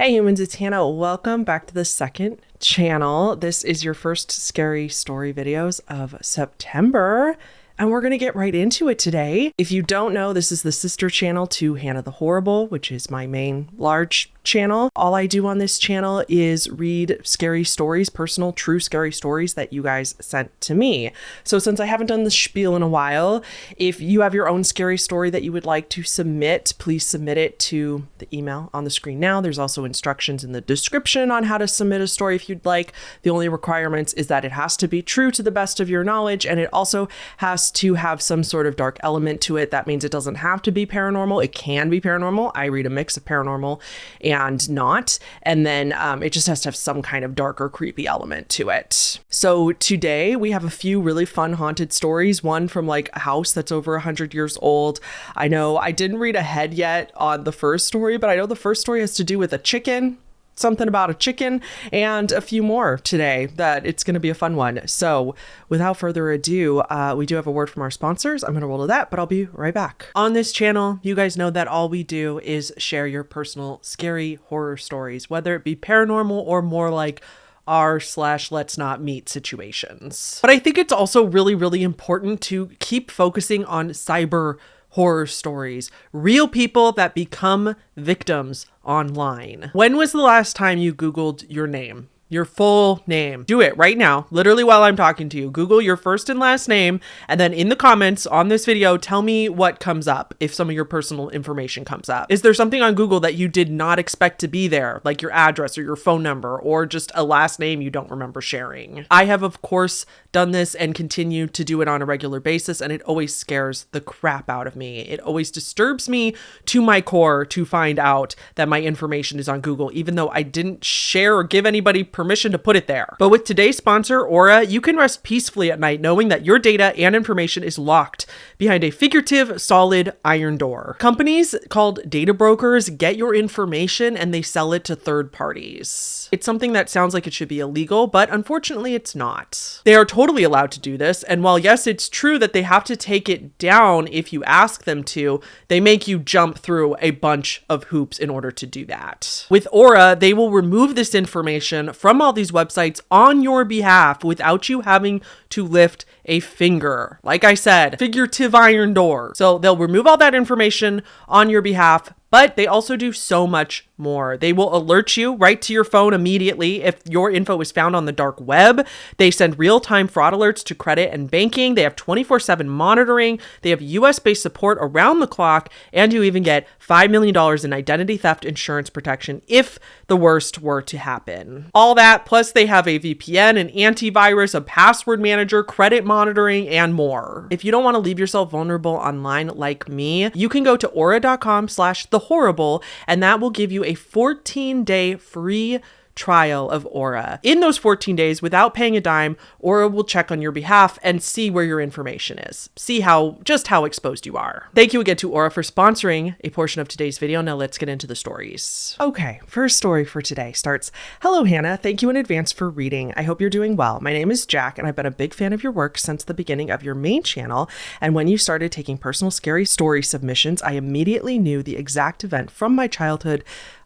Hey humans, it's Hannah. Welcome back to the second channel. This is your first scary story videos of September, and we're going to get right into it today. If you don't know, this is the sister channel to Hannah TheHorrible, which is my main large channel. All I do on this channel is read scary stories, personal, true scary stories that you guys sent to me. So since I haven't done the spiel in a while, if you have your own scary story that you would like to submit, please submit it to the email on the screen now. There's also instructions in the description on how to submit a story if you'd like. The only requirements is that it has to be true to the best of your knowledge, and it also has to have some sort of dark element to it. That means it doesn't have to be paranormal. It can be paranormal. I read a mix of paranormal and not. And then it just has to have some kind of dark or creepy element to it. So today we have a few really fun haunted stories. One from like a house that's over 100 years old. I know I didn't read ahead yet on the first story, but I know the first story has to do with a chicken. Something about a chicken, and a few more today that it's going to be a fun one. So without further ado, we do have a word from our sponsors. I'm going to roll to that, but I'll be right back. On this channel, you guys know that all we do is share your personal scary horror stories, whether it be paranormal or more like r/let's not meet situations. But I think it's also really, really important to keep focusing on cyber horror stories, real people that become victims online. When was the last time you Googled your name? Your full name. Do it right now, literally while I'm talking to you. Google your first and last name, and then in the comments on this video, tell me what comes up if some of your personal information comes up. Is there something on Google that you did not expect to be there, like your address or your phone number, or just a last name you don't remember sharing? I have, of course, done this and continue to do it on a regular basis, and it always scares the crap out of me. It always disturbs me to my core to find out that my information is on Google, even though I didn't share or give anybody permission to put it there. But with today's sponsor, Aura, you can rest peacefully at night knowing that your data and information is locked behind a figurative, solid iron door. Companies called data brokers get your information and they sell it to third parties. It's something that sounds like it should be illegal, but unfortunately it's not. They are totally allowed to do this, and while yes, it's true that they have to take it down if you ask them to, they make you jump through a bunch of hoops in order to do that. With Aura, they will remove this information from all these websites on your behalf without you having to lift a finger. Like I said, figurative iron door. So they'll remove all that information on your behalf, but they also do so much more. They will alert you right to your phone immediately if your info is found on the dark web. They send real-time fraud alerts to credit and banking. They have 24/7 monitoring. They have US-based support around the clock, and you even get $5 million in identity theft insurance protection if the worst were to happen. All that, plus they have a VPN, an antivirus, a password manager, credit monitoring, and more. If you don't want to leave yourself vulnerable online like me, you can go to aura.com/TheHorrible, and that will give you a 14-day free trial of Aura. In those 14 days, without paying a dime, Aura will check on your behalf and see where your information is. See just how exposed you are. Thank you again to Aura for sponsoring a portion of today's video. Now let's get into the stories. Okay, first story for today starts, "Hello Hannah, thank you in advance for reading. I hope you're doing well. My name is Jack and I've been a big fan of your work since the beginning of your main channel, and when you started taking personal scary story submissions, I immediately knew the exact event from my childhood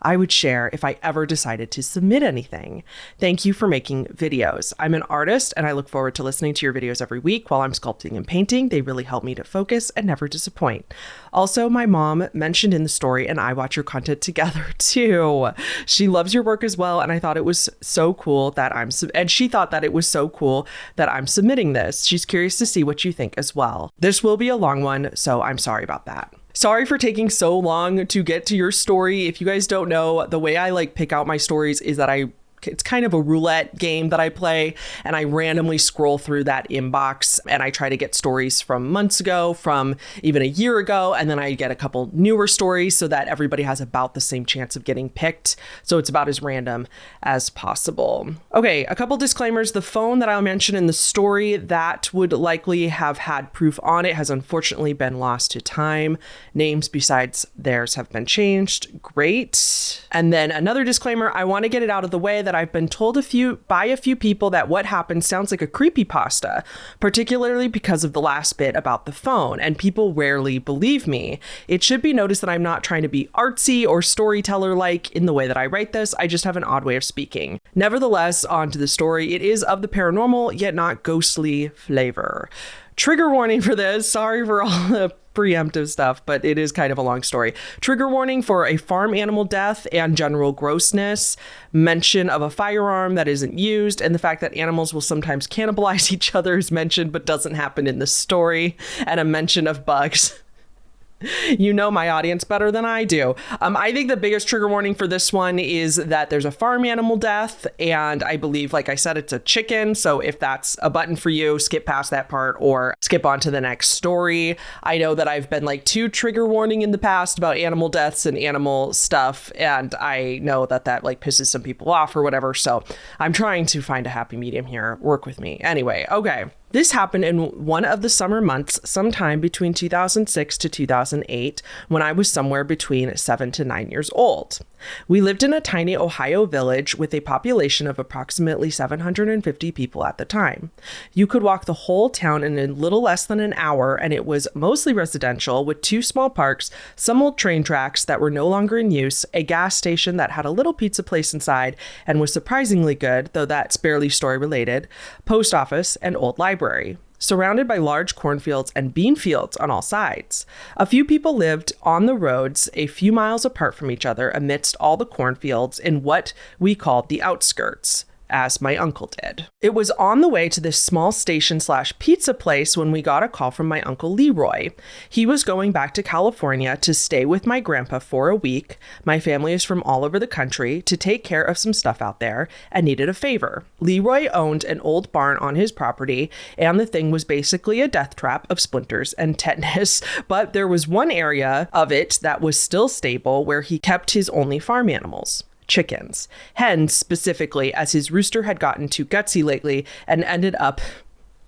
I would share if I ever decided to submit anything. Thank you for making videos. I'm an artist and I look forward to listening to your videos every week while I'm sculpting and painting. They really help me to focus and never disappoint. Also, my mom mentioned in the story and I watch your content together too. She loves your work as well, and I thought it was so cool that she thought that it was so cool that I'm submitting this. She's curious to see what you think as well. This will be a long one, so I'm sorry about that." Sorry for taking so long to get to your story. If you guys don't know, the way I pick out my stories is that it's kind of a roulette game that I play, and I randomly scroll through that inbox and I try to get stories from months ago, from even a year ago, and then I get a couple newer stories so that everybody has about the same chance of getting picked. So it's about as random as possible. Okay, a couple disclaimers. The phone that I'll mention in the story that would likely have had proof on it has unfortunately been lost to time. Names besides theirs have been changed. Great. And then another disclaimer, I want to get it out of the way that that I've been told by a few people that what happened sounds like a creepypasta, particularly because of the last bit about the phone, and people rarely believe me. It should be noticed that I'm not trying to be artsy or storyteller-like in the way that I write this. I just have an odd way of speaking. Nevertheless, on to the story. It is of the paranormal, yet not ghostly flavor. Trigger warning for this. Sorry for all the preemptive stuff, but it is kind of a long story. Trigger warning for a farm animal death and general grossness, mention of a firearm that isn't used, and the fact that animals will sometimes cannibalize each other is mentioned but doesn't happen in the story, and a mention of bugs. You know my audience better than I do. I think the biggest trigger warning for this one is that there's a farm animal death, and I believe, like I said, it's a chicken. So if that's a button for you, skip past that part or skip on to the next story. I know that I've been like too trigger warning in the past about animal deaths and animal stuff, and I know that like pisses some people off or whatever. So I'm trying to find a happy medium here. Work with me. Anyway, okay. This happened in one of the summer months, sometime between 2006 to 2008, when I was somewhere between 7 to 9 years old. We lived in a tiny Ohio village with a population of approximately 750 people at the time. You could walk the whole town in a little less than an hour, and it was mostly residential with 2 small parks, some old train tracks that were no longer in use, a gas station that had a little pizza place inside and was surprisingly good, though that's barely story related, post office, and old library. Surrounded by large cornfields and bean fields on all sides. A few people lived on the roads a few miles apart from each other amidst all the cornfields in what we called the outskirts, as my uncle did. It was on the way to this small station/pizza place when we got a call from my uncle Leroy. He was going back to California to stay with my grandpa for a week. My family is from all over the country, to take care of some stuff out there, and needed a favor. Leroy owned an old barn on his property, and the thing was basically a death trap of splinters and tetanus, but there was one area of it that was still stable where he kept his only farm animals. Chickens. Hens, specifically, as his rooster had gotten too gutsy lately and ended up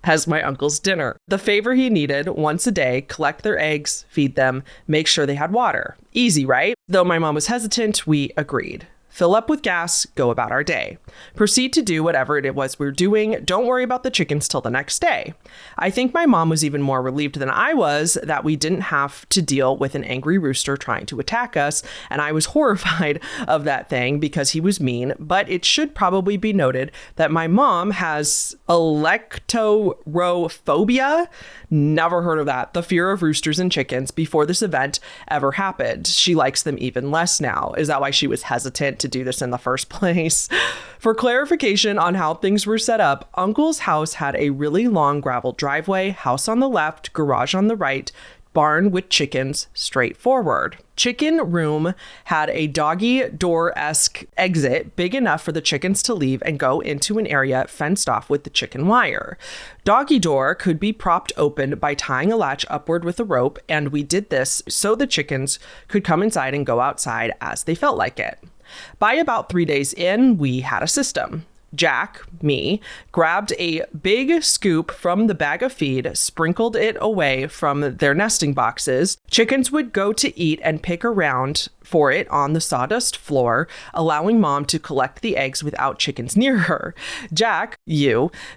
as my uncle's dinner. The favor he needed, once a day, collect their eggs, feed them, make sure they had water. Easy, right? Though my mom was hesitant, we agreed. Fill up with gas, go about our day. Proceed to do whatever it was we're doing. Don't worry about the chickens till the next day. I think my mom was even more relieved than I was that we didn't have to deal with an angry rooster trying to attack us, and I was horrified of that thing because he was mean, but it should probably be noted that my mom has electorophobia. Never heard of that. The fear of roosters and chickens before this event ever happened. She likes them even less now. Is that why she was hesitant to do this in the first place? For clarification on how things were set up, Uncle's house had a really long gravel driveway, house on the left, garage on the right, barn with chickens straight forward. Chicken room had a doggy door-esque exit big enough for the chickens to leave and go into an area fenced off with the chicken wire. Doggy door could be propped open by tying a latch upward with a rope, and we did this so the chickens could come inside and go outside as they felt like it. By about 3 days in, we had a system. Jack, me, grabbed a big scoop from the bag of feed, sprinkled it away from their nesting boxes. Chickens would go to eat and pick around for it on the sawdust floor, allowing Mom to collect the eggs without chickens near her. Jack,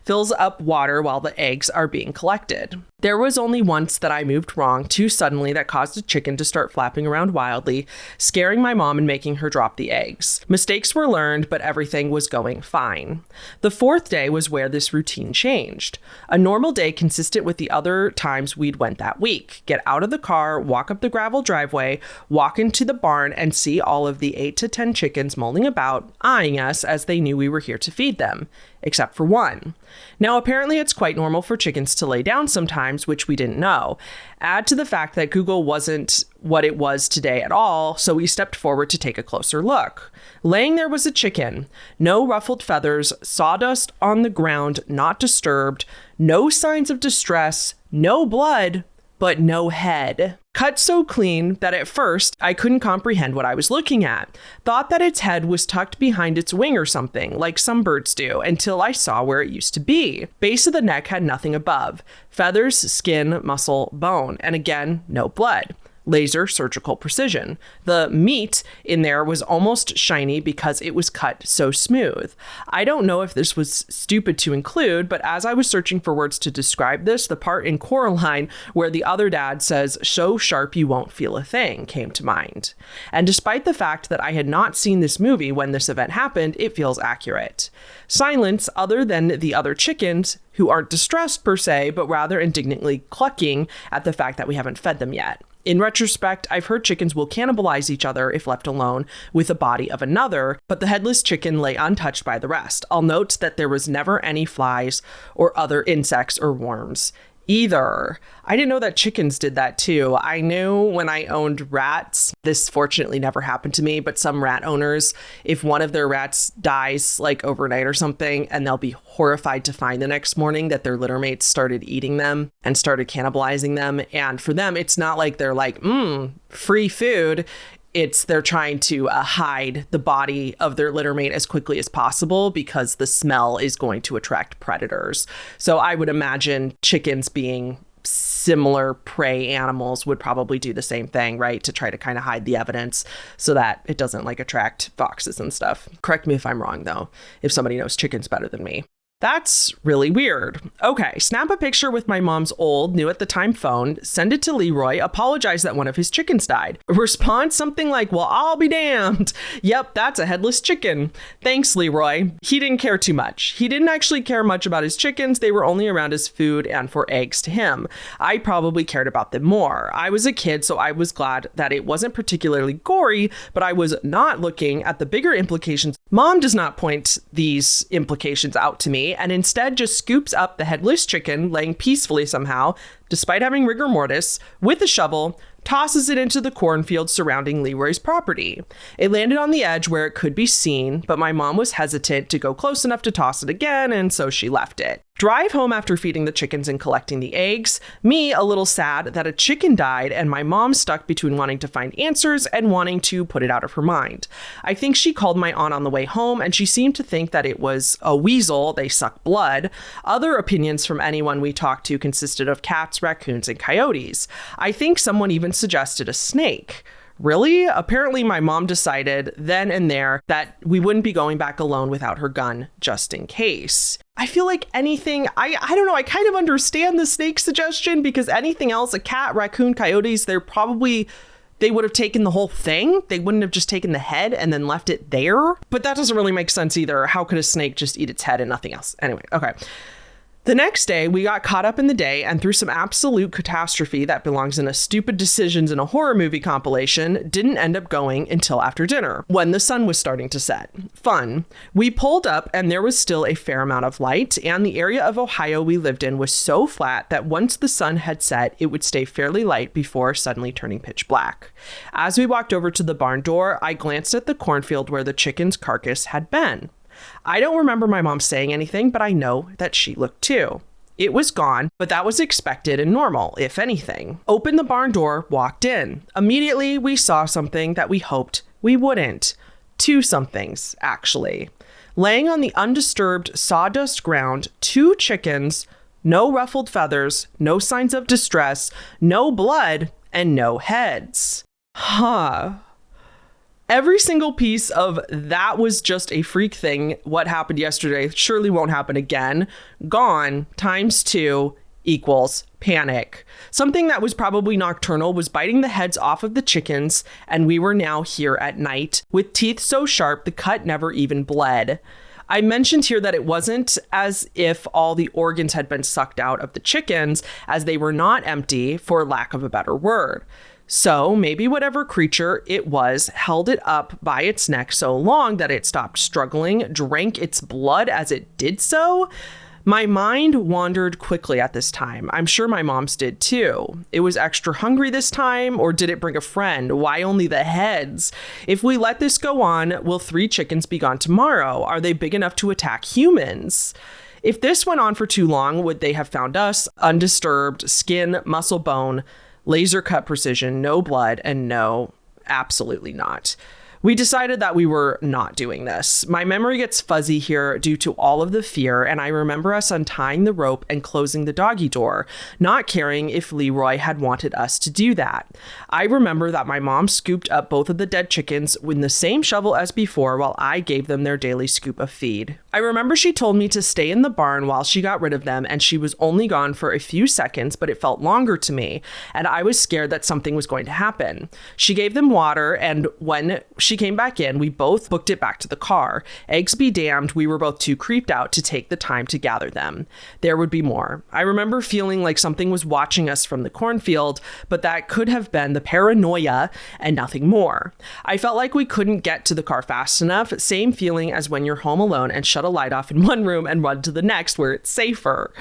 fills up water while the eggs are being collected. There was only once that I moved wrong too suddenly that caused a chicken to start flapping around wildly, scaring my mom and making her drop the eggs. Mistakes were learned, but everything was going fine. The 4th day was where this routine changed. A normal day consistent with the other times we'd went that week. Get out of the car, walk up the gravel driveway, walk into the barn, and see all of the 8 to 10 chickens mulling about, eyeing us as they knew we were here to feed them, except for one. Now, apparently it's quite normal for chickens to lay down sometimes, which we didn't know. Add to the fact that Google wasn't what it was today at all, so we stepped forward to take a closer look. Laying there was a chicken. No ruffled feathers, sawdust on the ground, not disturbed, no signs of distress, no blood, but no head. Cut so clean that at first I couldn't comprehend what I was looking at. Thought that its head was tucked behind its wing or something, like some birds do, until I saw where it used to be. Base of the neck had nothing above. Feathers, skin, muscle, bone, and again, no blood. laser surgical precision. The meat in there was almost shiny because it was cut so smooth. I don't know if this was stupid to include, but as I was searching for words to describe this, the part in Coraline where the other dad says, "so sharp you won't feel a thing," came to mind. And despite the fact that I had not seen this movie when this event happened, it feels accurate. Silence, other than the other chickens, who aren't distressed per se, but rather indignantly clucking at the fact that we haven't fed them yet. In retrospect, I've heard chickens will cannibalize each other if left alone with the body of another, but the headless chicken lay untouched by the rest. I'll note that there was never any flies or other insects or worms either. I didn't know that chickens did that too. I knew when I owned rats, this fortunately never happened to me, but some rat owners, if one of their rats dies like overnight or something, and they'll be horrified to find the next morning that their litter mates started eating them and started cannibalizing them. And for them, it's not like they're like, free food. They're trying to hide the body of their litter mate as quickly as possible because the smell is going to attract predators. So I would imagine chickens, being similar prey animals, would probably do the same thing, right? To try to kind of hide the evidence so that it doesn't like attract foxes and stuff. Correct me if I'm wrong though, if somebody knows chickens better than me. That's really weird. Okay, snap a picture with my mom's old, new at the time phone, send it to Leroy, apologize that one of his chickens died. Respond something like, "well, I'll be damned. Yep, that's a headless chicken. Thanks, Leroy." He didn't care too much. He didn't actually care much about his chickens. They were only around as food and for eggs to him. I probably cared about them more. I was a kid, so I was glad that it wasn't particularly gory, but I was not looking at the bigger implications. Mom does not point these implications out to me, and instead just scoops up the headless chicken laying peacefully somehow, despite having rigor mortis, with a shovel, tosses it into the cornfield surrounding Leroy's property. It landed on the edge where it could be seen, but my mom was hesitant to go close enough to toss it again, and so she left it. Drive home after feeding the chickens and collecting the eggs. Me a little sad that a chicken died, and my mom stuck between wanting to find answers and wanting to put it out of her mind. I think she called my aunt on the way home, and she seemed to think that it was a weasel, they suck blood. Other opinions from anyone we talked to consisted of cats, raccoons, and coyotes. I think someone even suggested a snake. Really? Apparently my mom decided then and there that we wouldn't be going back alone without her gun, just in case. I feel like anything, I don't know, I kind of understand the snake suggestion because anything else, a cat, raccoon, coyotes, they would have taken the whole thing. They wouldn't have just taken the head and then left it there. But that doesn't really make sense either. How could a snake just eat its head and nothing else? Anyway, okay. The next day, we got caught up in the day, and through some absolute catastrophe that belongs in a stupid decisions in a horror movie compilation, didn't end up going until after dinner, when the sun was starting to set. Fun. We pulled up, and there was still a fair amount of light, and the area of Ohio we lived in was so flat that once the sun had set, it would stay fairly light before suddenly turning pitch black. As we walked over to the barn door, I glanced at the cornfield where the chicken's carcass had been. I don't remember my mom saying anything, but I know that she looked too. It was gone, but that was expected and normal, if anything. Opened the barn door, walked in. Immediately, we saw something that we hoped we wouldn't. Two somethings, actually. Laying on the undisturbed sawdust ground, two chickens, no ruffled feathers, no signs of distress, no blood, and no heads. Every single piece of that was just a freak thing. What happened yesterday surely won't happen again. Gone times 2 equals panic. Something that was probably nocturnal was biting the heads off of the chickens, and we were now here at night with teeth so sharp the cut never even bled. I mentioned here that it wasn't as if all the organs had been sucked out of the chickens, as they were not empty, for lack of a better word. So maybe whatever creature it was held it up by its neck so long that it stopped struggling, drank its blood as it did so. My mind wandered quickly at this time. I'm sure my mom's did too. It was extra hungry this time, or did it bring a friend? Why only the heads? If we let this go on, will 3 chickens be gone tomorrow? Are they big enough to attack humans? If this went on for too long, would they have found us undisturbed, skin, muscle, bone, laser cut precision, no blood, and no, absolutely not. We decided that we were not doing this. My memory gets fuzzy here due to all of the fear, and I remember us untying the rope and closing the doggy door, not caring if Leroy had wanted us to do that. I remember that my mom scooped up both of the dead chickens with the same shovel as before while I gave them their daily scoop of feed. I remember she told me to stay in the barn while she got rid of them, and she was only gone for a few seconds, but it felt longer to me, and I was scared that something was going to happen. She gave them water, and when she came back in, we both booked it back to the car. Eggs be damned, we were both too creeped out to take the time to gather them. There would be more. I remember feeling like something was watching us from the cornfield, but that could have been the paranoia and nothing more. I felt like we couldn't get to the car fast enough, same feeling as when you're home alone and shut a light off in one room and run to the next where it's safer.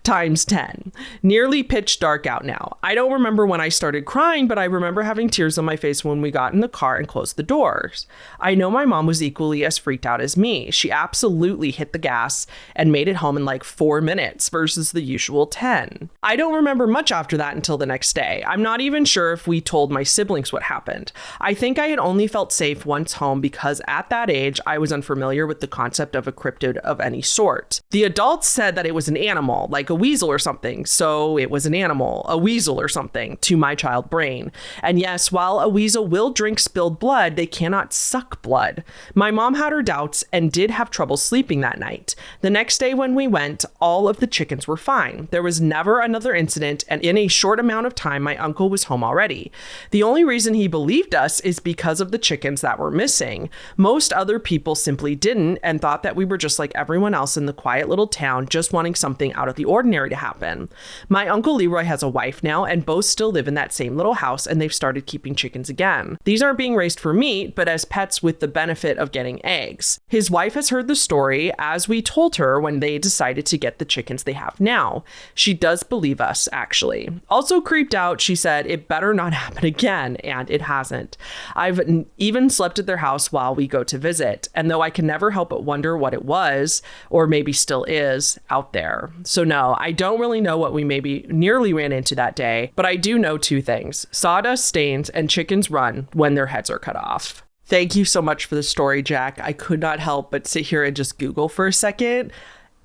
Times 10. Nearly pitch dark out now. I don't remember when I started crying, but I remember having tears on my face when we got in the car and closed the doors. I know my mom was equally as freaked out as me. She absolutely hit the gas and made it home in like 4 minutes versus the usual 10. I don't remember much after that until the next day. I'm not even sure if we told my siblings what happened. I think I had only felt safe once home because at that age, I was unfamiliar with the concept of a cryptid of any sort. The adults said that it was an animal, like a weasel or something. So it was an animal, a weasel or something, to my child brain. And yes, while a weasel will drink spilled blood, they cannot suck blood. My mom had her doubts and did have trouble sleeping that night. The next day when we went, all of the chickens were fine. There was never another incident, and in a short amount of time, my uncle was home already. The only reason he believed us is because of the chickens that were missing. Most other people simply didn't and thought that we were just like everyone else in the quiet little town, just wanting something out of the ordinary to happen. My uncle Leroy has a wife now, and both still live in that same little house, and they've started keeping chickens again. These aren't being raised for meat, but as pets with the benefit of getting eggs. His wife has heard the story, as we told her when they decided to get the chickens they have now. She does believe us, actually. Also creeped out, she said it better not happen again, and it hasn't. I've even slept at their house while we go to visit, and though I can never help but wonder what it was, or maybe still is, out there. So no, I don't really know what we maybe nearly ran into that day, but I do know two things: sawdust stains and chickens run when their heads are cut off. Thank you so much for the story, Jack. I could not help but sit here and just Google for a second.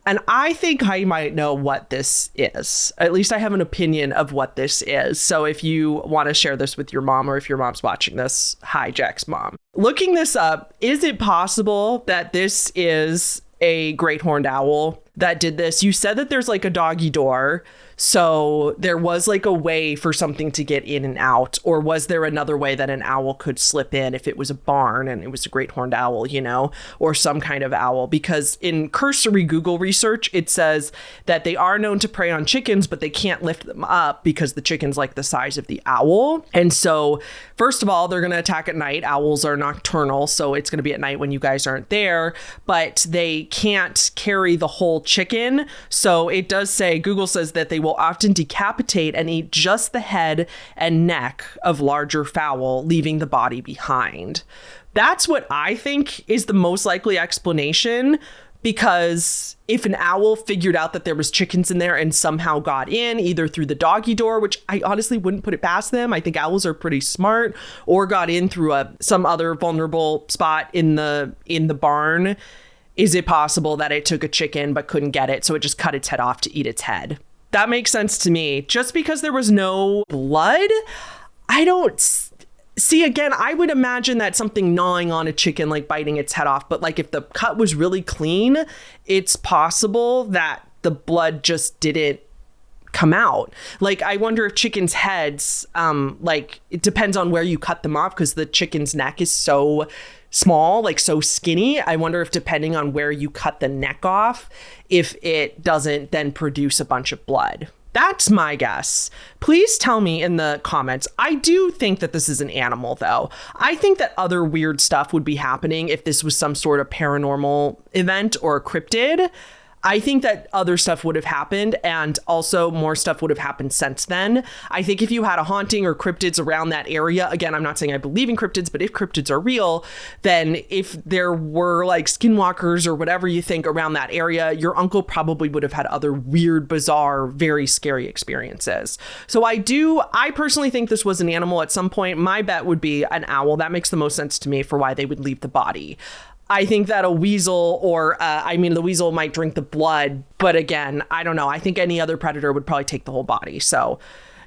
And I think I might know what this is. At least I have an opinion of what this is. So if you want to share this with your mom, or if your mom's watching this, hi, Jack's mom. Looking this up, is it possible that this is a great horned owl that did this? You said that there's like a doggy door. So there was like a way for something to get in and out, or was there another way that an owl could slip in if it was a barn and it was a great horned owl, you know, or some kind of owl? Because in cursory Google research, it says that they are known to prey on chickens, but they can't lift them up because the chicken's like the size of the owl. And so first of all, they're going to attack at night. Owls are nocturnal, so it's going to be at night when you guys aren't there, but they can't carry the whole chicken. So it does say, Google says that they will often decapitate and eat just the head and neck of larger fowl, leaving the body behind. That's what I think is the most likely explanation, because if an owl figured out that there was chickens in there and somehow got in, either through the doggy door, which I honestly wouldn't put it past them, I think owls are pretty smart, or got in through some other vulnerable spot in the barn, is it possible that it took a chicken but couldn't get it, so it just cut its head off to eat its head? That makes sense to me. Just because there was no blood, I don't see. Again, I would imagine that something gnawing on a chicken, like biting its head off. But like if the cut was really clean, it's possible that the blood just didn't come out. Like, I wonder if chickens' heads, like it depends on where you cut them off, because the chicken's neck is so small, like so skinny. I wonder if depending on where you cut the neck off, if it doesn't then produce a bunch of blood. That's my guess. Please tell me in the comments. I do think that this is an animal, though. I think that other weird stuff would be happening if this was some sort of paranormal event or a cryptid. I think that other stuff would have happened, and also more stuff would have happened since then. I think if you had a haunting or cryptids around that area, again, I'm not saying I believe in cryptids, but if cryptids are real, then if there were like skinwalkers or whatever you think around that area, your uncle probably would have had other weird, bizarre, very scary experiences. So I personally think this was an animal at some point. My bet would be an owl. That makes the most sense to me for why they would leave the body. I think that a weasel the weasel might drink the blood. But again, I don't know. I think any other predator would probably take the whole body. So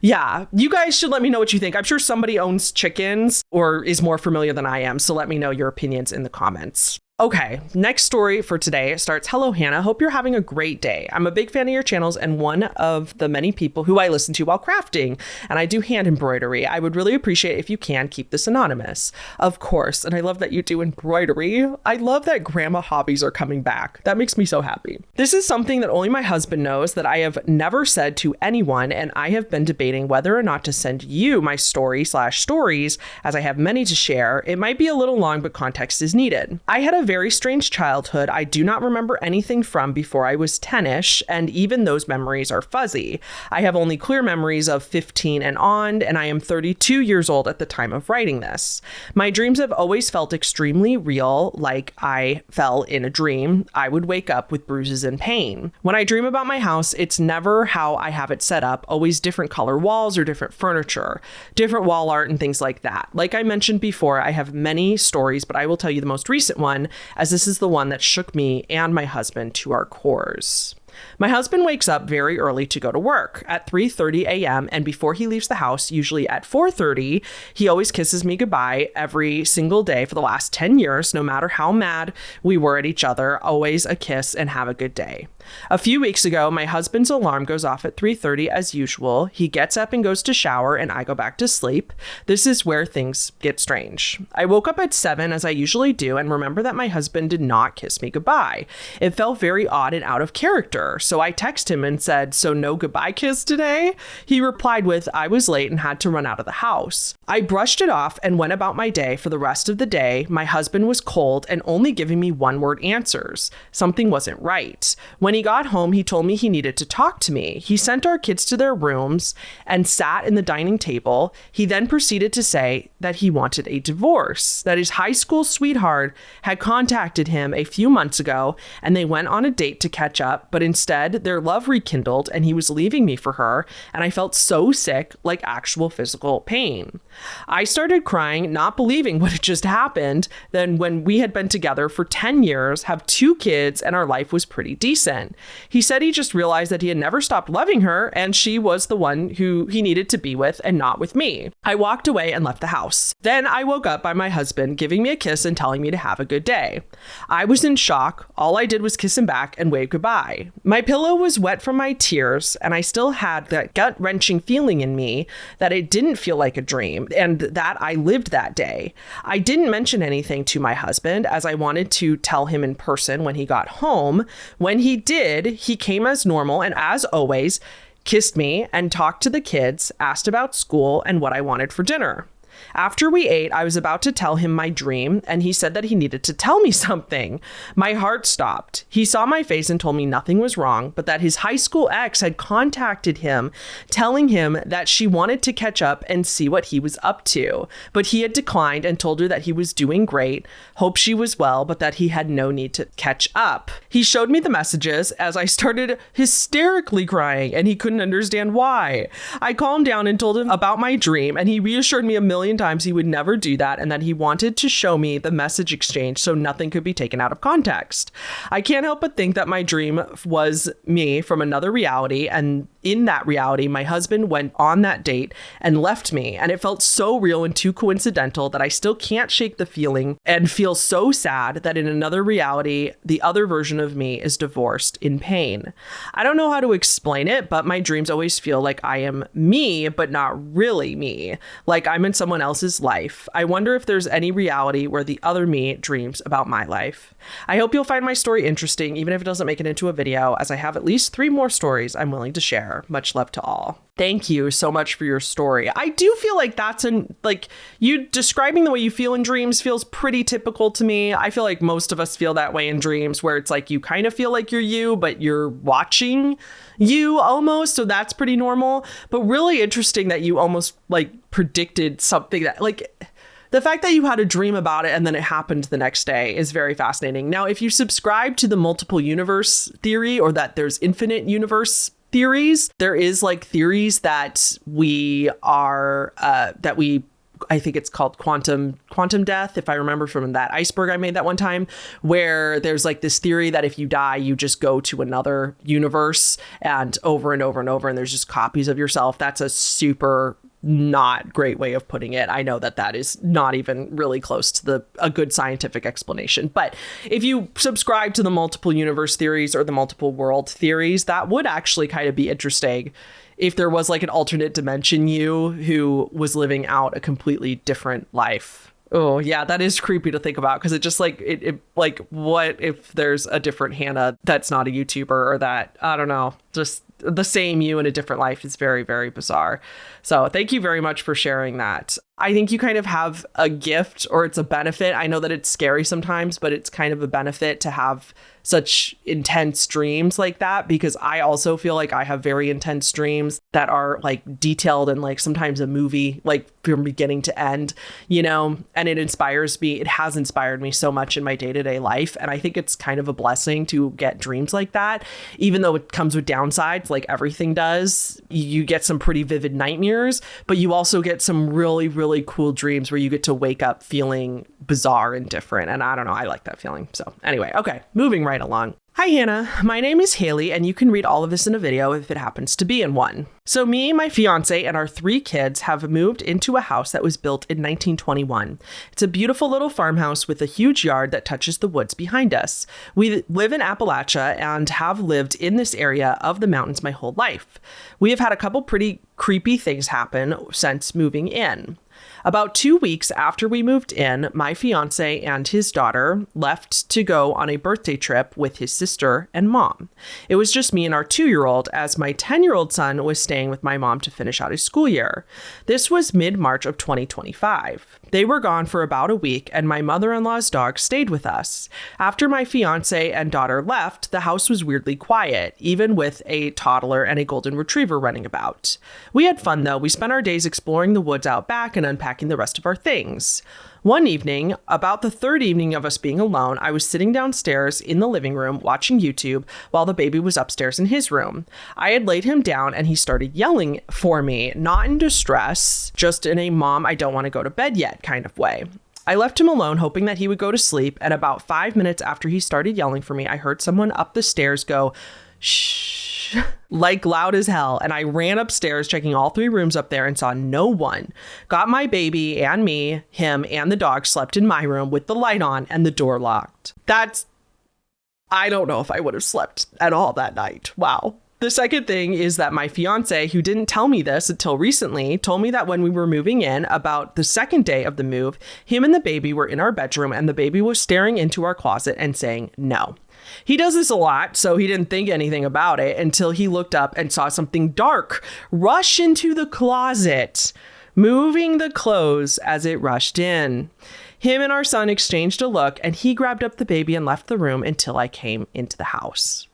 yeah, you guys should let me know what you think. I'm sure somebody owns chickens or is more familiar than I am. So let me know your opinions in the comments. Okay, next story for today starts, "Hello, Hannah. Hope you're having a great day. I'm a big fan of your channels and one of the many people who I listen to while crafting, and I do hand embroidery. I would really appreciate if you can keep this anonymous." Of course, and I love that you do embroidery. I love that grandma hobbies are coming back. That makes me so happy. "This is something that only my husband knows that I have never said to anyone, and I have been debating whether or not to send you my stories, as I have many to share. It might be a little long, but context is needed. I had a very strange childhood I do not remember anything from before I was 10-ish, and even those memories are fuzzy. I have only clear memories of 15 and on, and I am 32 years old at the time of writing this. My dreams have always felt extremely real, like I fell in a dream. I would wake up with bruises and pain. When I dream about my house, it's never how I have it set up, always different color walls or different furniture, different wall art and things like that. Like I mentioned before, I have many stories, but I will tell you the most recent one, as this is the one that shook me and my husband to our cores. My husband wakes up very early to go to work at 3:30 a.m. and before he leaves the house, usually at 4:30, he always kisses me goodbye every single day for the last 10 years, no matter how mad we were at each other, always a kiss and have a good day. A few weeks ago, my husband's alarm goes off at 3:30 as usual. He gets up and goes to shower and I go back to sleep. This is where things get strange. I woke up at 7 as I usually do and remember that my husband did not kiss me goodbye. It felt very odd and out of character. So I text him and said, "So no goodbye kiss today?" He replied with, "I was late and had to run out of the house." I brushed it off and went about my day. For the rest of the day, my husband was cold and only giving me one-word answers. Something wasn't right. When he got home, he told me he needed to talk to me. He sent our kids to their rooms and sat in the dining table. He then proceeded to say that he wanted a divorce, that his high school sweetheart had contacted him a few months ago and they went on a date to catch up, but instead their love rekindled and he was leaving me for her, and I felt so sick, like actual physical pain. I started crying, not believing what had just happened. Then when we had been together for 10 years, have 2 kids, and our life was pretty decent. He said he just realized that he had never stopped loving her and she was the one who he needed to be with and not with me. I walked away and left the house. Then I woke up by my husband giving me a kiss and telling me to have a good day. I was in shock. All I did was kiss him back and wave goodbye. My pillow was wet from my tears and I still had that gut-wrenching feeling in me that it didn't feel like a dream and that I lived that day. I didn't mention anything to my husband as I wanted to tell him in person when he got home. When he did, he came as normal and as always, kissed me and talked to the kids, asked about school and what I wanted for dinner. After we ate, I was about to tell him my dream, and he said that he needed to tell me something. My heart stopped. He saw my face and told me nothing was wrong, but that his high school ex had contacted him, telling him that she wanted to catch up and see what he was up to. But he had declined and told her that he was doing great, hoped she was well, but that he had no need to catch up. He showed me the messages as I started hysterically crying, and he couldn't understand why. I calmed down and told him about my dream, and he reassured me a million times he would never do that and that he wanted to show me the message exchange so nothing could be taken out of context. I can't help but think that my dream was me from another reality, and in that reality, my husband went on that date and left me, and it felt so real and too coincidental that I still can't shake the feeling and feel so sad that in another reality, the other version of me is divorced in pain. I don't know how to explain it, but my dreams always feel like I am me, but not really me, like I'm in someone else's life. I wonder if there's any reality where the other me dreams about my life. I hope you'll find my story interesting, even if it doesn't make it into a video, as I have at least 3 more stories I'm willing to share. share. Much love to all. Thank you so much for your story. I do feel like you describing the way you feel in dreams feels pretty typical to me. I feel like most of us feel that way in dreams, where it's like you kind of feel like you're you, but you're watching you almost. So that's pretty normal. But really interesting that you almost like predicted something that like the fact that you had a dream about it and then it happened the next day is very fascinating. Now, if you subscribe to the multiple universe theory, or that there's infinite universe theories, there is like theories that I think it's called quantum death, if I remember from that iceberg I made that one time, where there's like this theory that if you die, you just go to another universe and over and over and over, and there's just copies of yourself. That's a super not great way of putting it. I know that is not even really close to a good scientific explanation. But if you subscribe to the multiple universe theories or the multiple world theories, that would actually kind of be interesting if there was like an alternate dimension you who was living out a completely different life. Oh, yeah, that is creepy to think about, because it just like it like, what if there's a different Hannah that's not a YouTuber, or that, I don't know, just the same you in a different life is very, very bizarre. So thank you very much for sharing that. I think you kind of have a gift, or it's a benefit. I know that it's scary sometimes, but it's kind of a benefit to have such intense dreams like that, because I also feel like I have very intense dreams that are like detailed and like sometimes a movie, like from beginning to end, you know, and it inspires me. It has inspired me so much in my day-to-day life. And I think it's kind of a blessing to get dreams like that, even though it comes with downsides, like everything does. You get some pretty vivid nightmares, but you also get some really, really cool dreams where you get to wake up feeling bizarre and different. And I don't know, I like that feeling. So anyway, okay, moving right along. Hi, Hannah. My name is Haley, and you can read all of this in a video if it happens to be in one. So me, my fiance, and our 3 kids have moved into a house that was built in 1921. It's a beautiful little farmhouse with a huge yard that touches the woods behind us. We live in Appalachia and have lived in this area of the mountains my whole life. We have had a couple pretty creepy things happen since moving in. About 2 weeks after we moved in, my fiance and his daughter left to go on a birthday trip with his sister and mom. It was just me and our 2-year-old, as my 10-year-old son was staying with my mom to finish out his school year. This was mid-March of 2025. They were gone for about a week, and my mother-in-law's dog stayed with us. After my fiance and daughter left, the house was weirdly quiet, even with a toddler and a golden retriever running about. We had fun, though. We spent our days exploring the woods out back and unpacking the rest of our things. One evening, about the 3rd evening of us being alone, I was sitting downstairs in the living room watching YouTube while the baby was upstairs in his room. I had laid him down and he started yelling for me, not in distress, just in a "mom, I don't want to go to bed yet" kind of way. I left him alone, hoping that he would go to sleep, and about 5 minutes after he started yelling for me, I heard someone up the stairs go, "Shh," like loud as hell, and I ran upstairs, checking all 3 rooms up there, and saw no one. Got my baby and me, him, and the dog slept in my room with the light on and the door locked. I don't know if I would have slept at all that night. Wow. The second thing is that my fiance, who didn't tell me this until recently, told me that when we were moving in, about the 2nd day of the move, him and the baby were in our bedroom and the baby was staring into our closet and saying no. He does this a lot, so he didn't think anything about it until he looked up and saw something dark rush into the closet, moving the clothes as it rushed in. Him and our son exchanged a look, and he grabbed up the baby and left the room until I came into the house.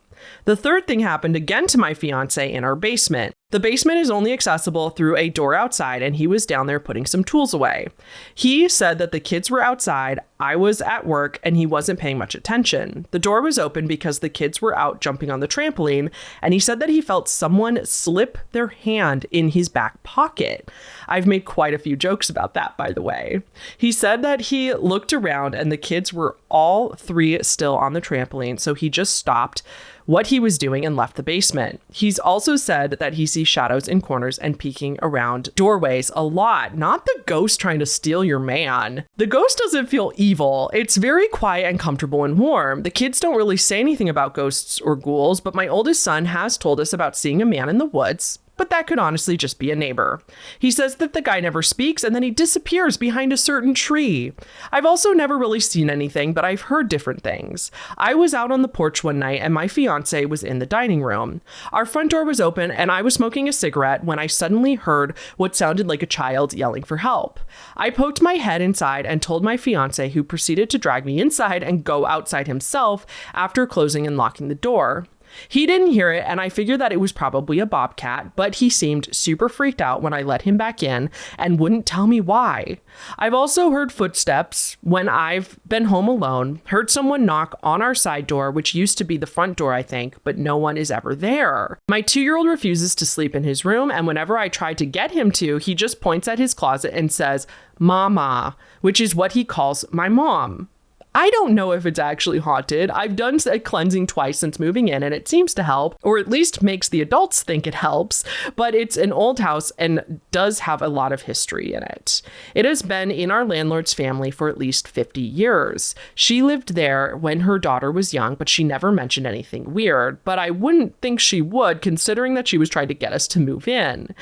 The 3rd thing happened again to my fiance in our basement. The basement is only accessible through a door outside, and he was down there putting some tools away. He said that the kids were outside, I was at work, and he wasn't paying much attention. The door was open because the kids were out jumping on the trampoline, and he said that he felt someone slip their hand in his back pocket. I've made quite a few jokes about that, by the way. He said that he looked around and the kids were all 3 still on the trampoline, so he just stopped what he was doing and left the basement. He's also said that he sees shadows in corners and peeking around doorways a lot. Not the ghost trying to steal your man. The ghost doesn't feel evil. It's very quiet and comfortable and warm. The kids don't really say anything about ghosts or ghouls, but my oldest son has told us about seeing a man in the woods. but that could honestly just be a neighbor. He says that the guy never speaks and then he disappears behind a certain tree. I've also never really seen anything, but I've heard different things. I was out on the porch one night and my fiance was in the dining room. Our front door was open and I was smoking a cigarette when I suddenly heard what sounded like a child yelling for help. I poked my head inside and told my fiance, who proceeded to drag me inside and go outside himself after closing and locking the door. He didn't hear it, and I figured that it was probably a bobcat, but he seemed super freaked out when I let him back in and wouldn't tell me why. I've also heard footsteps when I've been home alone, heard someone knock on our side door, which used to be the front door, I think, but no one is ever there. My 2-year-old refuses to sleep in his room, and whenever I try to get him to, he just points at his closet and says, "Mama," which is what he calls my mom. I don't know if it's actually haunted. I've done a cleansing twice since moving in and it seems to help, or at least makes the adults think it helps, but it's an old house and does have a lot of history in it. It has been in our landlord's family for at least 50 years. She lived there when her daughter was young, but she never mentioned anything weird, but I wouldn't think she would, considering that she was trying to get us to move in.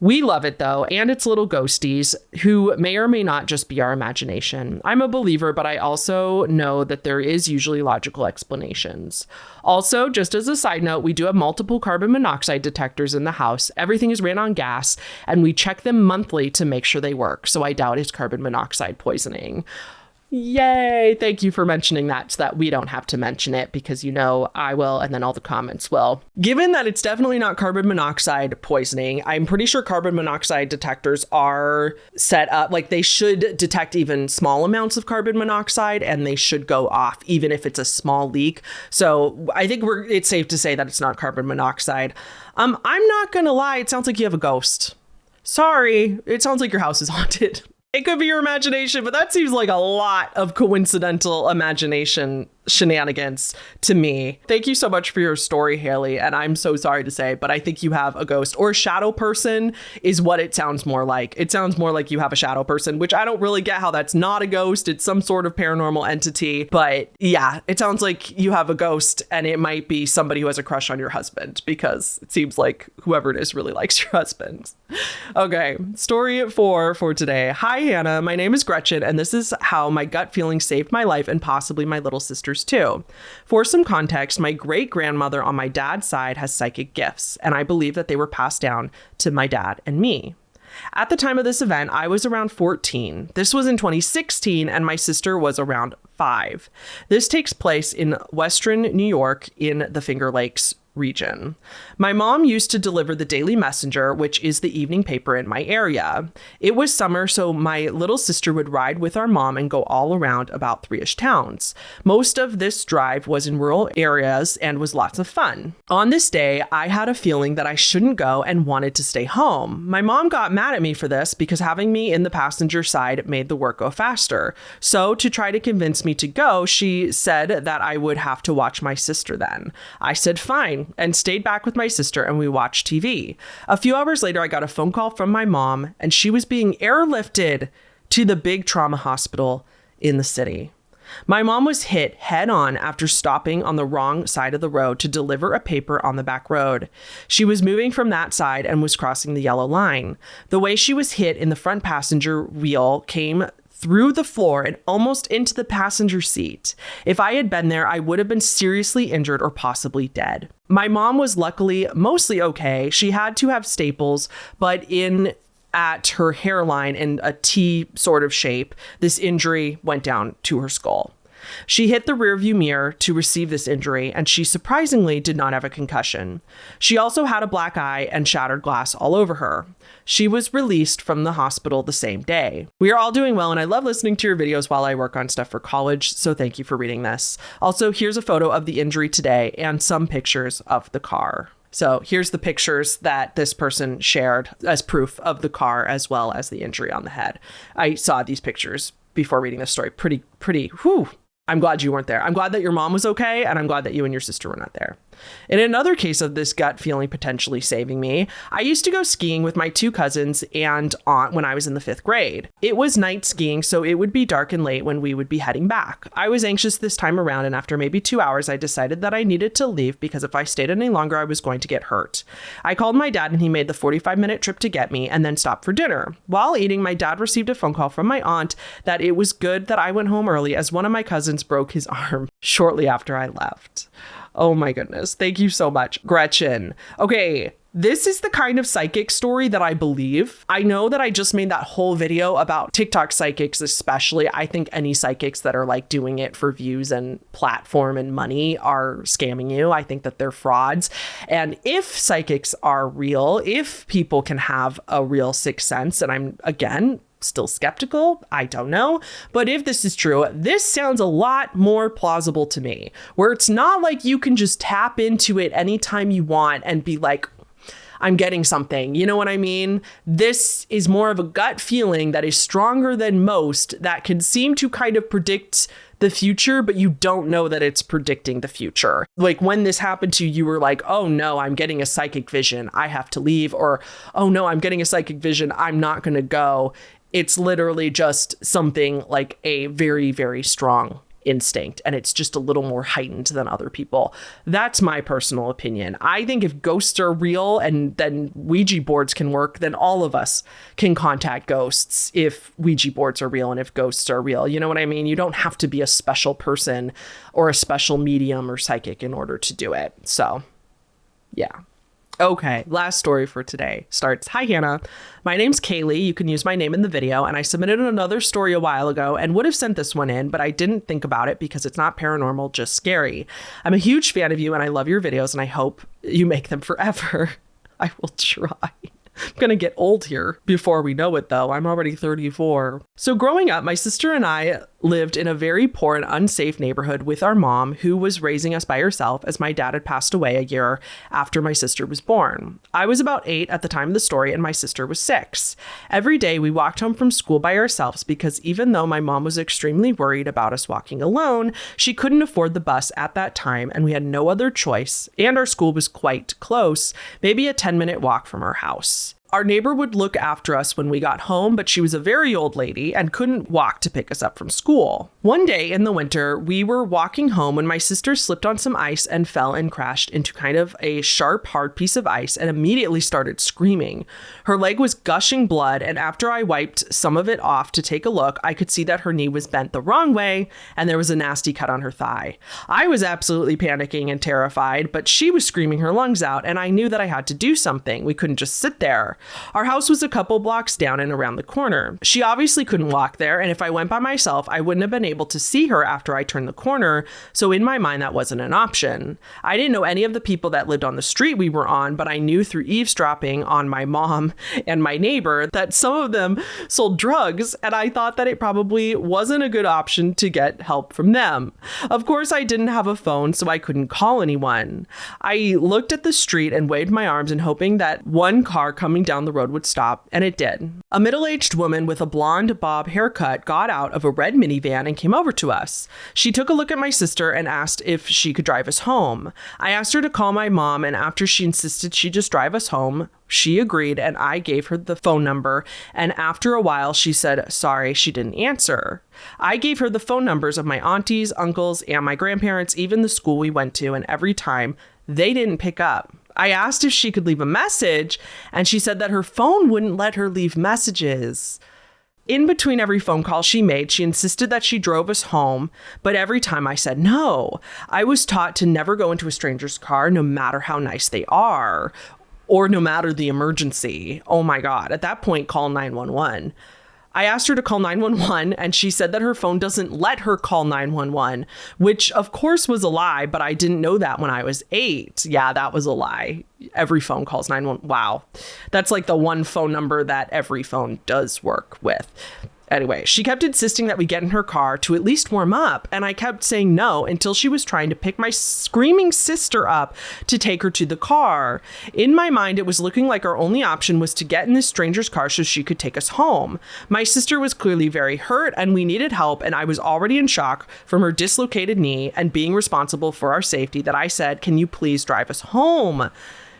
We love it though, and its little ghosties, who may or may not just be our imagination. I'm a believer, but I also know that there is usually logical explanations. Also, just as a side note, we do have multiple carbon monoxide detectors in the house. Everything is ran on gas, and we check them monthly to make sure they work, so I doubt it's carbon monoxide poisoning. Yay! Thank you for mentioning that so that we don't have to mention it, because you know I will and then all the comments will. Given that it's definitely not carbon monoxide poisoning, I'm pretty sure carbon monoxide detectors are set up like they should detect even small amounts of carbon monoxide and they should go off even if it's a small leak. So I think it's safe to say that it's not carbon monoxide. I'm not gonna lie, it sounds like you have a ghost. Sorry, it sounds like your house is haunted. It could be your imagination, but that seems like a lot of coincidental imagination shenanigans to me. Thank you so much for your story, Haley. And I'm so sorry to say, but I think you have a ghost or a shadow person is what it sounds more like. It sounds more like you have a shadow person, which I don't really get how that's not a ghost. It's some sort of paranormal entity. But yeah, it sounds like you have a ghost and it might be somebody who has a crush on your husband, because it seems like whoever it is really likes your husband. Okay, story 4 for today. Hi, Hannah. My name is Gretchen, and this is how my gut feeling saved my life and possibly my little sister's too. For some context, my great-grandmother on my dad's side has psychic gifts, and I believe that they were passed down to my dad and me. At the time of this event, I was around 14. This was in 2016, and my sister was around 5. This takes place in Western New York in the Finger Lakes region. My mom used to deliver the Daily Messenger, which is the evening paper in my area. It was summer, so my little sister would ride with our mom and go all around about 3-ish towns. Most of this drive was in rural areas and was lots of fun. On this day, I had a feeling that I shouldn't go and wanted to stay home. My mom got mad at me for this because having me in the passenger side made the work go faster. So to try to convince me to go, she said that I would have to watch my sister then. I said fine, and stayed back with my sister, and we watched TV. A few hours later, I got a phone call from my mom, and she was being airlifted to the big trauma hospital in the city. My mom was hit head on after stopping on the wrong side of the road to deliver a paper on the back road. She was moving from that side and was crossing the yellow line. The way she was hit in the front passenger wheel came through the floor and almost into the passenger seat. If I had been there, I would have been seriously injured or possibly dead. My mom was luckily mostly okay. She had to have staples, but at her hairline in a T sort of shape, this injury went down to her skull. She hit the rearview mirror to receive this injury, and she surprisingly did not have a concussion. She also had a black eye and shattered glass all over her. She was released from the hospital the same day. We are all doing well, and I love listening to your videos while I work on stuff for college, so thank you for reading this. Also, here's a photo of the injury today and some pictures of the car. So here's the pictures that this person shared as proof of the car as well as the injury on the head. I saw these pictures before reading this story. Pretty, whew. I'm glad you weren't there. I'm glad that your mom was okay, and I'm glad that you and your sister were not there. In another case of this gut feeling potentially saving me, I used to go skiing with my 2 cousins and aunt when I was in the 5th grade. It was night skiing, so it would be dark and late when we would be heading back. I was anxious this time around, and after maybe 2 hours, I decided that I needed to leave because if I stayed any longer, I was going to get hurt. I called my dad and he made the 45-minute trip to get me and then stopped for dinner. While eating, my dad received a phone call from my aunt that it was good that I went home early as one of my cousins broke his arm shortly after I left. Oh my goodness. Thank you so much, Gretchen. Okay, this is the kind of psychic story that I believe. I know that I just made that whole video about TikTok psychics, especially. I think any psychics that are like doing it for views and platform and money are scamming you. I think that they're frauds. And if psychics are real, if people can have a real sixth sense, and I'm, again, still skeptical, I don't know. But if this is true, this sounds a lot more plausible to me, where it's not like you can just tap into it anytime you want and be like, I'm getting something. You know what I mean? This is more of a gut feeling that is stronger than most, that can seem to kind of predict the future, but you don't know that it's predicting the future. Like when this happened to you, you were like, oh no, I'm getting a psychic vision, I have to leave. Or, oh no, I'm getting a psychic vision, I'm not going to go. It's literally just something like a very, very strong instinct, and it's just a little more heightened than other people. That's my personal opinion. I think if ghosts are real and then Ouija boards can work, then all of us can contact ghosts if Ouija boards are real and if ghosts are real. You know what I mean? You don't have to be a special person or a special medium or psychic in order to do it. So, yeah. Okay, last story for today starts. Hi, Hannah. My name's Kaylee. You can use my name in the video, and I submitted another story a while ago and would have sent this one in, but I didn't think about it because it's not paranormal, just scary. I'm a huge fan of you and I love your videos and I hope you make them forever. I will try. I'm going to get old here before we know it, though. I'm already 34. So growing up, my sister and I lived in a very poor and unsafe neighborhood with our mom, who was raising us by herself as my dad had passed away a year after my sister was born. I was about 8 at the time of the story and my sister was 6. Every day we walked home from school by ourselves because even though my mom was extremely worried about us walking alone, she couldn't afford the bus at that time and we had no other choice, and our school was quite close, maybe a 10-minute walk from our house. Our neighbor would look after us when we got home, but she was a very old lady and couldn't walk to pick us up from school. One day in the winter, we were walking home when my sister slipped on some ice and fell and crashed into kind of a sharp, hard piece of ice and immediately started screaming. Her leg was gushing blood, and after I wiped some of it off to take a look, I could see that her knee was bent the wrong way and there was a nasty cut on her thigh. I was absolutely panicking and terrified, but she was screaming her lungs out, and I knew that I had to do something. We couldn't just sit there. Our house was a couple blocks down and around the corner. She obviously couldn't walk there, and if I went by myself, I wouldn't have been able to see her after I turned the corner, so in my mind, that wasn't an option. I didn't know any of the people that lived on the street we were on, but I knew through eavesdropping on my mom and my neighbor that some of them sold drugs, and I thought that it probably wasn't a good option to get help from them. Of course, I didn't have a phone, so I couldn't call anyone. I looked at the street and waved my arms and hoping that one car coming down the road would stop, and it did. A middle-aged woman with a blonde bob haircut got out of a red minivan and came over to us. She took a look at my sister and asked if she could drive us home. I asked her to call my mom, and after she insisted she just drive us home, she agreed, and I gave her the phone number, and after a while she said sorry she didn't answer. I gave her the phone numbers of my aunties, uncles, and my grandparents, even the school we went to, and every time they didn't pick up. I asked if she could leave a message, and she said that her phone wouldn't let her leave messages. In between every phone call she made, she insisted that she drove us home, but every time I said no. I was taught to never go into a stranger's car, no matter how nice they are, or no matter the emergency. Oh my God, at that point, call 911. I asked her to call 911, and she said that her phone doesn't let her call 911, which of course was a lie, but I didn't know that when I was 8. Yeah, that was a lie. Every phone calls 911. Wow. That's like the one phone number that every phone does work with. Anyway, she kept insisting that we get in her car to at least warm up, and I kept saying no until she was trying to pick my screaming sister up to take her to the car. In my mind, it was looking like our only option was to get in this stranger's car so she could take us home. My sister was clearly very hurt, and we needed help, and I was already in shock from her dislocated knee and being responsible for our safety that I said, "Can you please drive us home?"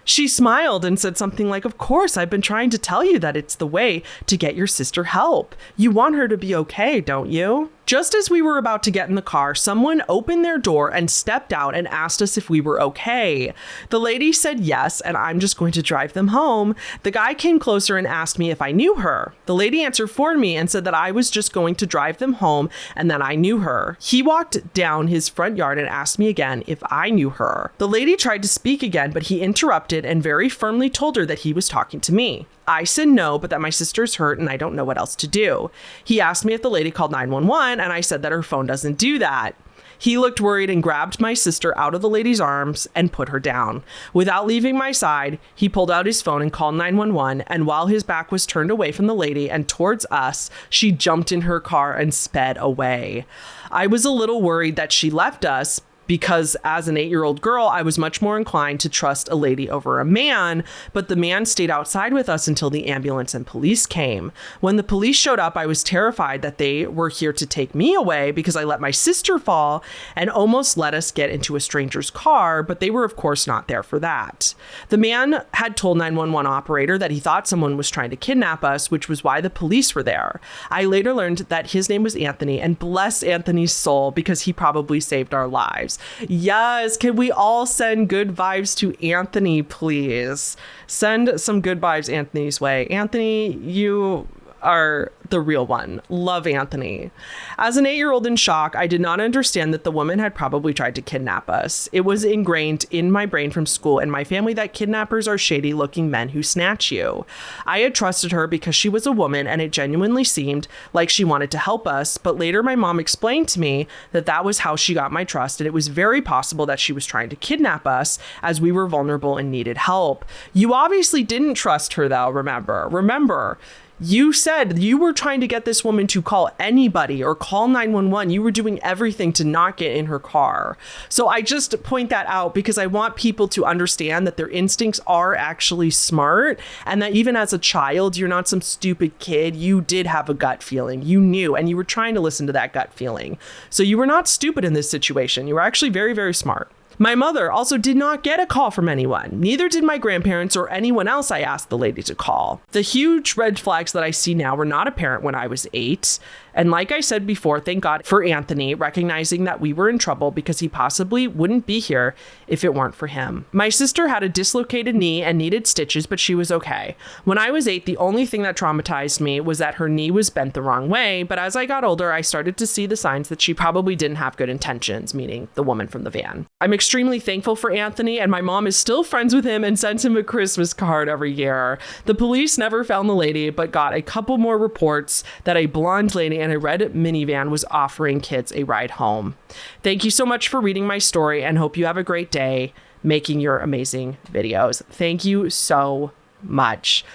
She smiled and said something like, "Of course, I've been trying to tell you that it's the way to get your sister help. You want her to be okay, don't you?" Just as we were about to get in the car, someone opened their door and stepped out and asked us if we were okay. The lady said yes, and I'm just going to drive them home. The guy came closer and asked me if I knew her. The lady answered for me and said that I was just going to drive them home and that I knew her. He walked down his front yard and asked me again if I knew her. The lady tried to speak again, but he interrupted and very firmly told her that he was talking to me. I said no, but that my sister's hurt and I don't know what else to do. He asked me if the lady called 911, and I said that her phone doesn't do that. He looked worried and grabbed my sister out of the lady's arms and put her down. Without leaving my side, he pulled out his phone and called 911, and while his back was turned away from the lady and towards us, she jumped in her car and sped away. I was a little worried that she left us, because as an 8-year-old girl, I was much more inclined to trust a lady over a man, but the man stayed outside with us until the ambulance and police came. When the police showed up, I was terrified that they were here to take me away because I let my sister fall and almost let us get into a stranger's car, but they were of course not there for that. The man had told 911 operator that he thought someone was trying to kidnap us, which was why the police were there. I later learned that his name was Anthony, and bless Anthony's soul because he probably saved our lives. Yes, can we all send good vibes to Anthony, please? Send some good vibes Anthony's way. Anthony, you are the real one. Love Anthony. As an 8-year-old in shock, I did not understand that the woman had probably tried to kidnap us. It was ingrained in my brain from school and my family that kidnappers are shady looking men who snatch you. I had trusted her because she was a woman and it genuinely seemed like she wanted to help us, but later my mom explained to me that that was how she got my trust, and it was very possible that she was trying to kidnap us as we were vulnerable and needed help. You obviously didn't trust her though, remember, you said you were trying to get this woman to call anybody or call 911. You were doing everything to not get in her car. So I just point that out because I want people to understand that their instincts are actually smart, and that even as a child, you're not some stupid kid. You did have a gut feeling. You knew, and you were trying to listen to that gut feeling. So you were not stupid in this situation. You were actually very, very smart. My mother also did not get a call from anyone. Neither did my grandparents or anyone else I asked the lady to call. The huge red flags that I see now were not apparent when I was 8. And like I said before, thank God for Anthony recognizing that we were in trouble because he possibly wouldn't be here if it weren't for him. My sister had a dislocated knee and needed stitches, but she was okay. When I was 8, the only thing that traumatized me was that her knee was bent the wrong way. But as I got older, I started to see the signs that she probably didn't have good intentions, meaning the woman from the van. I'm extremely thankful for Anthony, and my mom is still friends with him and sends him a Christmas card every year. The police never found the lady, but got a couple more reports that a blonde lady in a red minivan was offering kids a ride home. Thank you so much for reading my story, and hope you have a great day making your amazing videos. Thank you so much.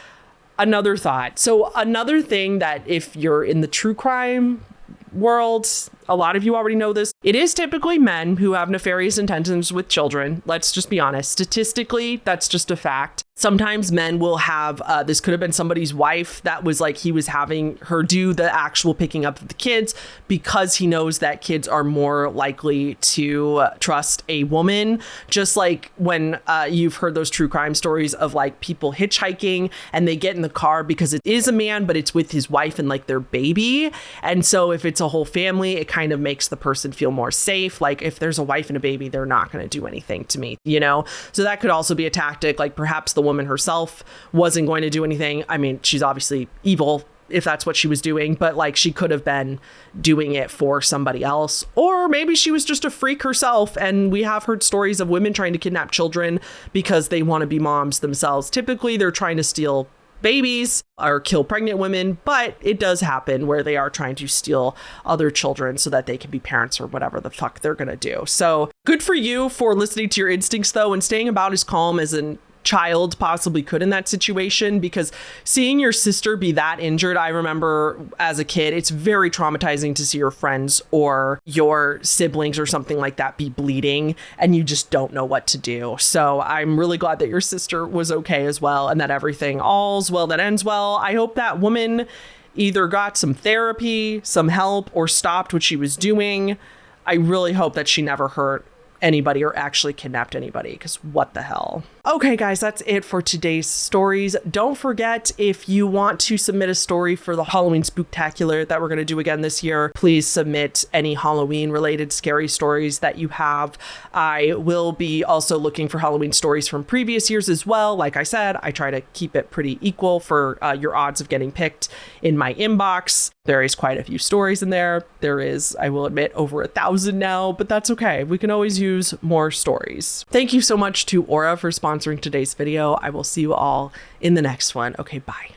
Another thought. So another thing that if you're in the true crime world, a lot of you already know this. It is typically men who have nefarious intentions with children. Let's just be honest. Statistically, that's just a fact. Sometimes men will have, this could have been somebody's wife that was like, he was having her do the actual picking up of the kids because he knows that kids are more likely to trust a woman. Just like when you've heard those true crime stories of like people hitchhiking and they get in the car because it is a man, but it's with his wife and like their baby. And so if it's a whole family, it kind of makes the person feel more safe. Like if there's a wife and a baby, they're not going to do anything to me, you know? So that could also be a tactic. Like perhaps the woman herself wasn't going to do anything. I mean, she's obviously evil if that's what she was doing, but like she could have been doing it for somebody else. Or maybe she was just a freak herself. And we have heard stories of women trying to kidnap children because they want to be moms themselves. Typically, they're trying to steal babies or kill pregnant women, but it does happen where they are trying to steal other children so that they can be parents or whatever the fuck they're going to do. So good for you for listening to your instincts though, and staying about as calm as an child possibly could in that situation, because seeing your sister be that injured, I remember as a kid, it's very traumatizing to see your friends or your siblings or something like that be bleeding and you just don't know what to do. So I'm really glad that your sister was okay as well and that everything all's well that ends well. I hope that woman either got some therapy, some help, or stopped what she was doing. I really hope that she never hurt anybody or actually kidnapped anybody, because what the hell. Okay, guys, that's it for today's stories. Don't forget, if you want to submit a story for the Halloween Spooktacular that we're going to do again this year, please submit any Halloween related scary stories that you have. I will be also looking for Halloween stories from previous years as well. Like I said, I try to keep it pretty equal for your odds of getting picked in my inbox. There is quite a few stories in there. There is, I will admit, over 1,000 now, but that's okay. We can always use more stories. Thank you so much to Aura for sponsoring today's video. I will see you all in the next one. Okay, bye.